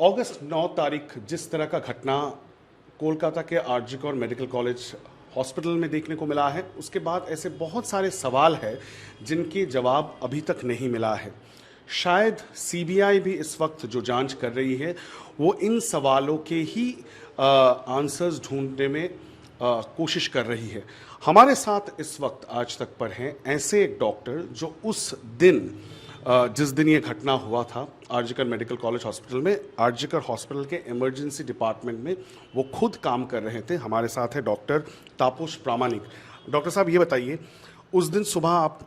अगस्त 9 तारीख जिस तरह का घटना कोलकाता के RG Kar medical college hospital में देखने को मिला है, उसके बाद ऐसे बहुत सारे सवाल हैं जिनके जवाब अभी तक नहीं मिला है। शायद सीबीआई भी इस वक्त जो जांच कर रही है वो इन सवालों के ही आंसर्स ढूंढने में कोशिश कर रही है। हमारे साथ इस वक्त आज तक पर हैं ऐसे एक डॉक्टर जो उस दिन जिस दिन ये घटना हुआ था आरजीकर मेडिकल कॉलेज हॉस्पिटल में, आरजीकर हॉस्पिटल के इमरजेंसी डिपार्टमेंट में वो खुद काम कर रहे थे। हमारे साथ है डॉक्टर तापस प्रामाणिक। डॉक्टर साहब, ये बताइए, उस दिन सुबह आप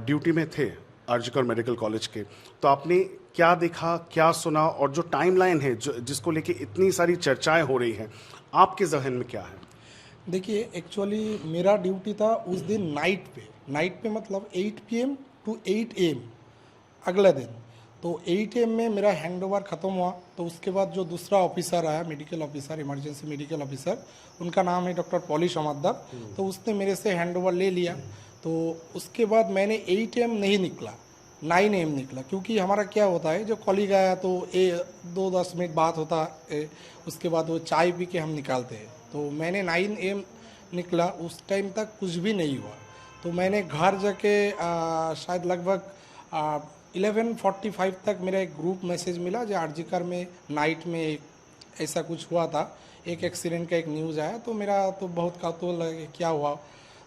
ड्यूटी में थे आरजीकर मेडिकल कॉलेज के, तो आपने क्या देखा, क्या सुना, और जो टाइमलाइन है जिसको लेके इतनी सारी चर्चाएं हो रही हैं, आपके जहन में क्या है? देखिए, एक्चुअली मेरा ड्यूटी था उस दिन नाइट पे मतलब 8 PM टू 8 AM अगले दिन। तो 8 AM में मेरा हैंडओवर ख़त्म हुआ। तो उसके बाद जो दूसरा ऑफिसर आया, medical officer, emergency medical officer, उनका नाम है डॉक्टर पॉलिश अमद्दर। तो उसने मेरे से हैंडओवर ले लिया। तो उसके बाद मैंने 8 AM नहीं निकला, 9 AM निकला, क्योंकि हमारा क्या होता है, जो कॉलीग आया तो 2-10 मिनट बात होता है, उसके बाद वो चाय पी के हम निकालते हैं। तो मैंने 9 AM निकला। उस टाइम तक कुछ भी नहीं हुआ। तो मैंने घर जाके शायद लगभग 11:45 तक मेरा एक ग्रुप मैसेज मिला जो आरजीकर में नाइट में ऐसा कुछ हुआ था, एक एक्सीडेंट का एक न्यूज़ आया। तो मेरा तो बहुत कौतूहल लगा क्या हुआ।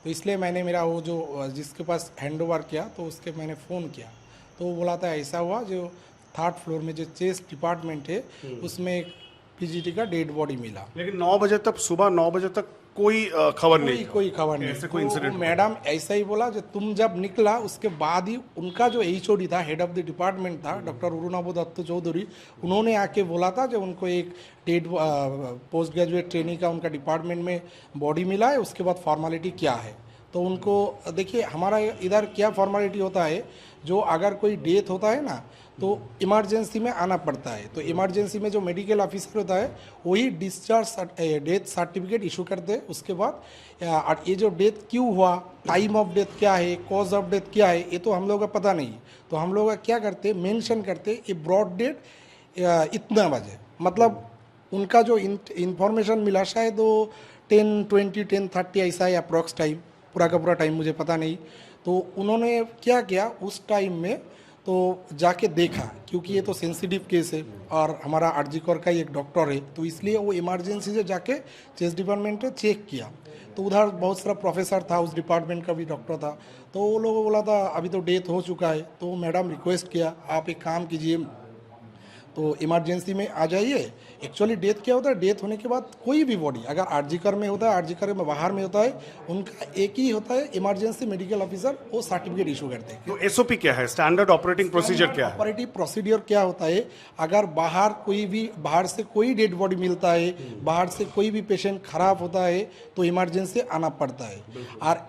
तो इसलिए मैंने मेरा वो जो जिसके पास हैंडओवर किया तो उसके मैंने फ़ोन किया। तो वो बोला था ऐसा हुआ, जो 3rd फ्लोर में जो चेस्ट डिपार्टमेंट है उसमें एक पीजीटी का डेड बॉडी मिला। लेकिन 9 बजे तक, सुबह 9 बजे तक कोई खबर नहीं, कोई खबर नहीं। ऐसे कोई इंसिडेंट। मैडम ऐसा ही बोला, जो तुम जब निकला उसके बाद ही उनका जो एचओडी था, हेड ऑफ द डिपार्टमेंट था, डॉक्टर उरुनाबो दत्त चौधरी, उन्होंने आके बोला था जो उनको एक डेड पोस्ट ग्रेजुएट ट्रेनिंग का उनका डिपार्टमेंट में बॉडी मिला है, उसके बाद फॉर्मेलिटी क्या है। तो उनको देखिए, हमारा इधर क्या फॉर्मेलिटी होता है, जो अगर कोई डेथ होता है ना तो इमरजेंसी में आना पड़ता है। तो इमरजेंसी में जो मेडिकल ऑफिसर होता है वही डिस्चार्ज डेथ सर्टिफिकेट इशू करते हैं। उसके बाद ये जो डेथ क्यों हुआ, टाइम ऑफ डेथ क्या है, कॉज ऑफ डेथ क्या है, ये तो हम लोगों का पता नहीं। तो हम लोग क्या करते, मेंशन करते ये ब्रॉड डेट इतना बजे, मतलब उनका जो इंफॉर्मेशन मिला शायद वो 10:20 10:30 ऐसा है अप्रॉक्स टाइम, पूरा का पूरा टाइम मुझे पता नहीं। तो उन्होंने क्या किया उस टाइम में, तो जाके देखा, क्योंकि ये तो सेंसिटिव केस है और हमारा आरजीकर का ही एक डॉक्टर है, तो इसलिए वो इमरजेंसी से जाके चेस्ट डिपार्टमेंट में चेक किया। तो उधर बहुत सारा प्रोफेसर था, उस डिपार्टमेंट का भी डॉक्टर था। तो वो लोगों बोला था अभी तो डेथ हो चुका है। तो मैडम रिक्वेस्ट किया, आप एक काम कीजिए, तो इमरजेंसी में आ जाइए। एक्चुअली डेथ क्या होता है, डेथ होने के बाद कोई भी बॉडी अगर आरजीकर में होता है, आरजीकर में बाहर में होता है, उनका एक ही होता है, इमरजेंसी मेडिकल ऑफिसर वो सर्टिफिकेट इशू करते हैं। तो एसओपी क्या है, स्टैंडर्ड ऑपरेटिंग प्रोसीजर क्या है? ऑपरेटिव प्रोसीजर क्या होता है, अगर बाहर से कोई डेड बॉडी मिलता है, बाहर से कोई भी पेशेंट खराब होता है, तो इमरजेंसी आना पड़ता है। और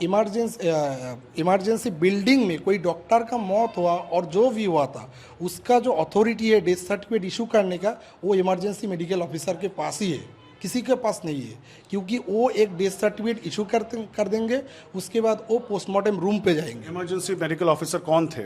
इमरजेंसी बिल्डिंग में कोई डॉक्टर का मौत हुआ और जो भी हुआ था, उसका जो अथॉरिटी है डेथ सर्टिफिकेट इशू करने का, वो इमरजेंसी मेडिकल ऑफिसर के पास ही है, किसी के पास नहीं है। क्योंकि वो एक डेथ सर्टिफिकेट इशू कर देंगे, उसके बाद वो पोस्टमार्टम रूम पे जाएंगे। इमरजेंसी मेडिकल ऑफिसर कौन थे?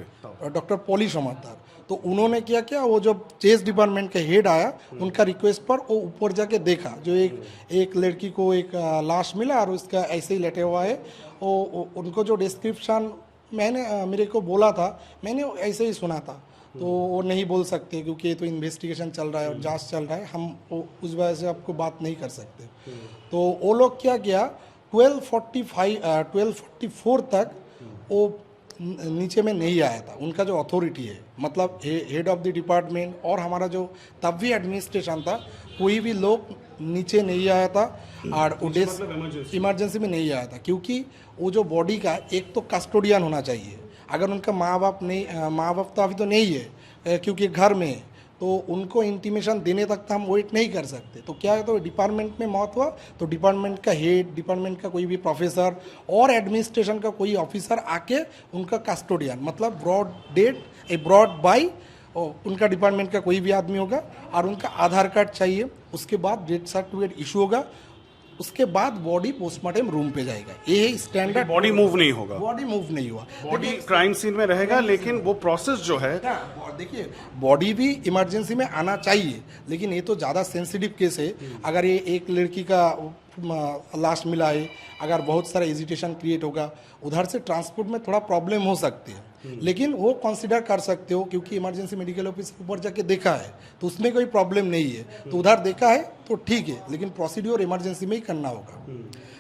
डॉक्टर पॉलिश अमद्दर। तो उन्होंने क्या किया, वो जो चेस्ट डिपार्टमेंट के हेड आया, उनका रिक्वेस्ट पर वो ऊपर जाके देखा, जो एक लड़की को एक लाश मिला और उसका ऐसे ही लेटे हुआ है। वो उनको जो डिस्क्रिप्शन मेरे को बोला था, मैंने ऐसे ही सुना था। तो वो नहीं बोल सकते क्योंकि तो इन्वेस्टिगेशन चल रहा है और जांच चल रहा है, हम उस वजह से आपको बात नहीं कर सकते। तो वो लोग क्या किया, 12:44 तक वो नीचे में नहीं आया था। उनका जो अथॉरिटी है, मतलब हेड ऑफ द डिपार्टमेंट और हमारा जो तब भी एडमिनिस्ट्रेशन था, कोई भी लोग नीचे नहीं आया था। और इमरजेंसी में नहीं आया था, क्योंकि वो जो बॉडी का एक तो कस्टोडियन होना चाहिए। अगर उनका माँ बाप तो अभी तो नहीं है, क्योंकि घर में है, तो उनको इंटीमेशन देने तक तो हम वेट नहीं कर सकते। तो क्या है, तो डिपार्टमेंट में मौत हुआ तो डिपार्टमेंट का हेड, डिपार्टमेंट का कोई भी प्रोफेसर और एडमिनिस्ट्रेशन का कोई ऑफिसर आके उनका कस्टोडियन, मतलब ब्रॉड बाय उनका डिपार्टमेंट का कोई भी आदमी होगा, और उनका आधार कार्ड चाहिए। उसके बाद डेथ सर्टिफिकेट इशू होगा, उसके बाद बॉडी पोस्टमार्टम रूम पे जाएगा। ये है स्टैंडर्ड। बॉडी मूव नहीं होगा, बॉडी मूव नहीं हुआ, बॉडी क्राइम सीन में रहेगा, लेकिन वो प्रोसेस जो है देखिए बॉडी भी इमरजेंसी में आना चाहिए, लेकिन ये तो ज़्यादा सेंसिटिव केस है। अगर ये एक लड़की का लाश मिला है, अगर बहुत सारा एजिटेशन क्रिएट होगा, उधर से ट्रांसपोर्ट में थोड़ा प्रॉब्लम हो सकती है, लेकिन वो कंसिडर कर सकते हो क्योंकि इमरजेंसी मेडिकल ऑफिस ऊपर जाके देखा है तो उसमें कोई प्रॉब्लम नहीं है। तो उधर देखा है तो ठीक है, लेकिन प्रोसीड्योर इमरजेंसी में ही करना होगा।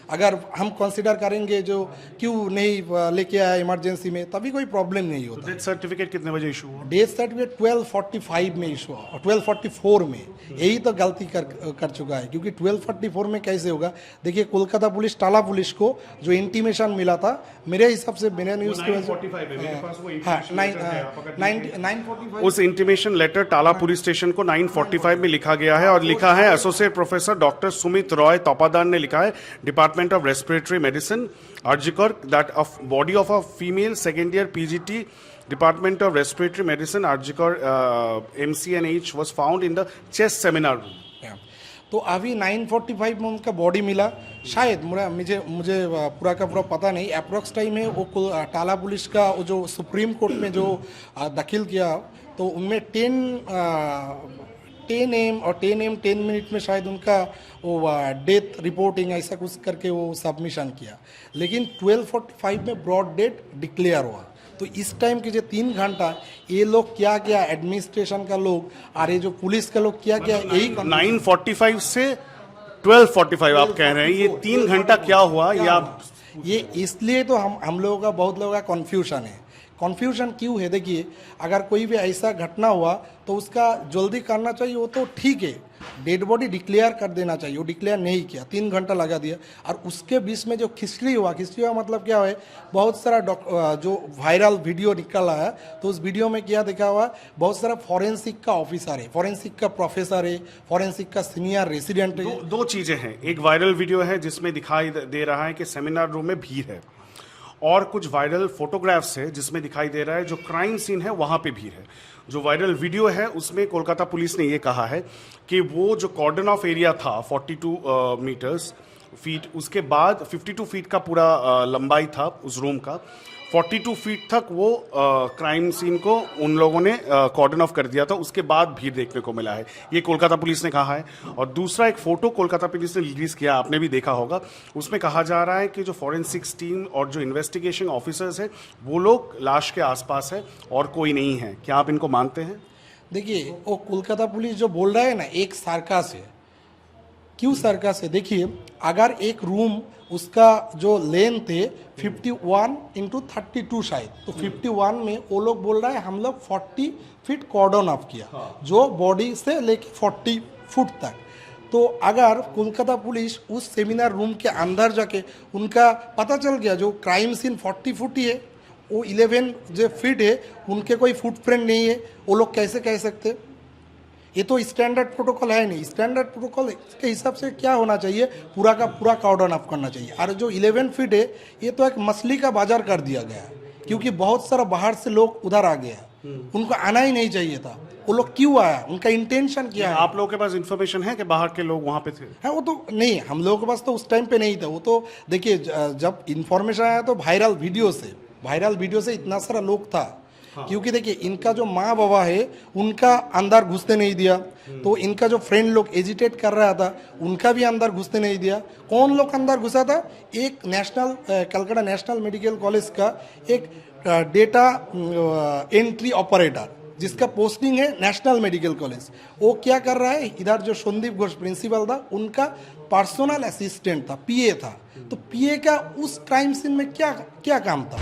अगर हम कंसिडर करेंगे जो क्यों नहीं लेके आया इमरजेंसी में, तभी कोई प्रॉब्लम नहीं होता। डेथ सर्टिफिकेट कितने बजे इशू हुआ? डेथ सर्टिफिकेट 12:45 में इशू हुआ और 12:44 में, यही तो गलती कर चुका है। क्योंकि 12:44 में कैसे होगा? देखिए कोलकाता पुलिस, टाला पुलिस को जो इंटीमेशन मिला था, मेरे हिसाब से मेरे न्यूज़ के 9:45 उस intimation letter Tala police station को 9:45 में लिखा गया है और लिखा है associate professor doctor Sumit Roy Topadar ने लिखा है, department of respiratory medicine RG Kar, that of body of a female second year PGT department of respiratory medicine RG Kar MCNH was found in the chest seminar room. तो अभी 9:45 में उनका बॉडी मिला। शायद मुझे पूरा का पूरा पता नहीं, अप्रोक्स टाइम है वो टाला पुलिस का वो जो सुप्रीम कोर्ट में जो दाखिल किया, तो उनमें 10 AM और 10 AM 10 मिनट में शायद उनका वो डेथ रिपोर्टिंग ऐसा कुछ करके वो सबमिशन किया। लेकिन 12:45 में ब्रॉड डेथ डिक्लेयर हुआ। तो इस टाइम के जो 3 घंटा ये लोग क्या क्या एडमिनिस्ट्रेशन का लोग और ये जो पुलिस का लोग क्या क्या, यही 9:45 से 12:45 आप कह रहे हैं, ये 3 घंटा क्या हुआ? या ये इसलिए तो हम लोगों का, बहुत लोगों का कन्फ्यूजन है। कन्फ्यूजन क्यों है? देखिए अगर कोई भी ऐसा घटना हुआ तो उसका जल्दी करना चाहिए, वो तो ठीक है, डेड बॉडी डिक्लेयर कर देना चाहिए, वो डिक्लेयर नहीं किया, 3 घंटा लगा दिया। और उसके बीच में जो खिचड़ी हुआ मतलब क्या है, बहुत सारा जो वायरल वीडियो निकला है, तो उस वीडियो में क्या देखा हुआ, बहुत सारा फॉरेंसिक का ऑफिसर है, फॉरेंसिक का प्रोफेसर है, फॉरेंसिक का सीनियर रेसिडेंट है। दो चीजें हैं, एक वायरल वीडियो है जिसमें दिखाई दे रहा है कि सेमिनार रूम में भीड़ है, और कुछ वायरल फोटोग्राफ्स है जिसमें दिखाई दे रहा है जो क्राइम सीन है वहां पे भीड़ है। जो वायरल वीडियो है उसमें कोलकाता पुलिस ने ये कहा है कि वो जो कॉर्डन ऑफ एरिया था 42 फीट, उसके बाद 52 फीट का पूरा लंबाई था उस रूम का, 42 फीट तक वो क्राइम सीन को उन लोगों ने कॉर्डन ऑफ कर दिया था, उसके बाद भीड़ देखने को मिला है, ये कोलकाता पुलिस ने कहा है। और दूसरा एक फोटो कोलकाता पुलिस ने रिलीज किया, आपने भी देखा होगा, उसमें कहा जा रहा है कि जो फॉरेंसिक्स टीम और जो इन्वेस्टिगेशन ऑफिसर्स है वो लोग लाश के आसपास है और कोई नहीं है। क्या आप इनको मानते हैं? देखिए वो कोलकाता पुलिस जो बोल रहा है ना, एक सर्कस है। क्यों सर्कस है? देखिए अगर एक रूम उसका जो लेंथ है 51x32 शायद, तो 51 में वो लोग बोल रहा है हम लोग 40 फीट कॉर्डन ऑफ किया, जो बॉडी से लेके 40 फुट तक। तो अगर कोलकाता पुलिस उस सेमिनार रूम के अंदर जाके उनका पता चल गया जो क्राइम सीन 40 फुट ही है, वो 11 जो फीट है, उनके कोई फुटप्रिंट नहीं है, वो लोग कैसे कह सकते? ये तो स्टैंडर्ड प्रोटोकॉल है नहीं। स्टैंडर्ड प्रोटोकॉल के हिसाब से क्या होना चाहिए, पूरा का पूरा कॉर्डन ऑफ करना चाहिए। और जो 11 फीट है, ये तो एक मछली का बाजार कर दिया गया, क्योंकि बहुत सारा बाहर से लोग उधर आ गया, उनको आना ही नहीं चाहिए था। वो लोग क्यों आया, उनका इंटेंशन क्या है? आप लोगों के पास इंफॉर्मेशन है कि बाहर के लोग वहां पे थे? है वो तो नहीं, हम लोगों के पास तो उस टाइम पे नहीं था। वो तो देखिए जब इंफॉर्मेशन आया तो वायरल वीडियो से इतना सारा लोग था। क्योंकि देखिए इनका जो माँ बाबा है उनका अंदर घुसने नहीं दिया, तो इनका जो फ्रेंड लोग एजिटेट कर रहा था उनका भी अंदर घुसने नहीं दिया। कौन लोग अंदर घुसा था? एक कलकत्ता नेशनल मेडिकल कॉलेज का एक डेटा एंट्री ऑपरेटर, जिसका पोस्टिंग है नेशनल मेडिकल कॉलेज। वो क्या कर रहा है, इधर जो संदीप घोष प्रिंसिपल था उनका पर्सनल असिस्टेंट था, PA था। तो PA का उस क्राइम सीन में क्या काम था?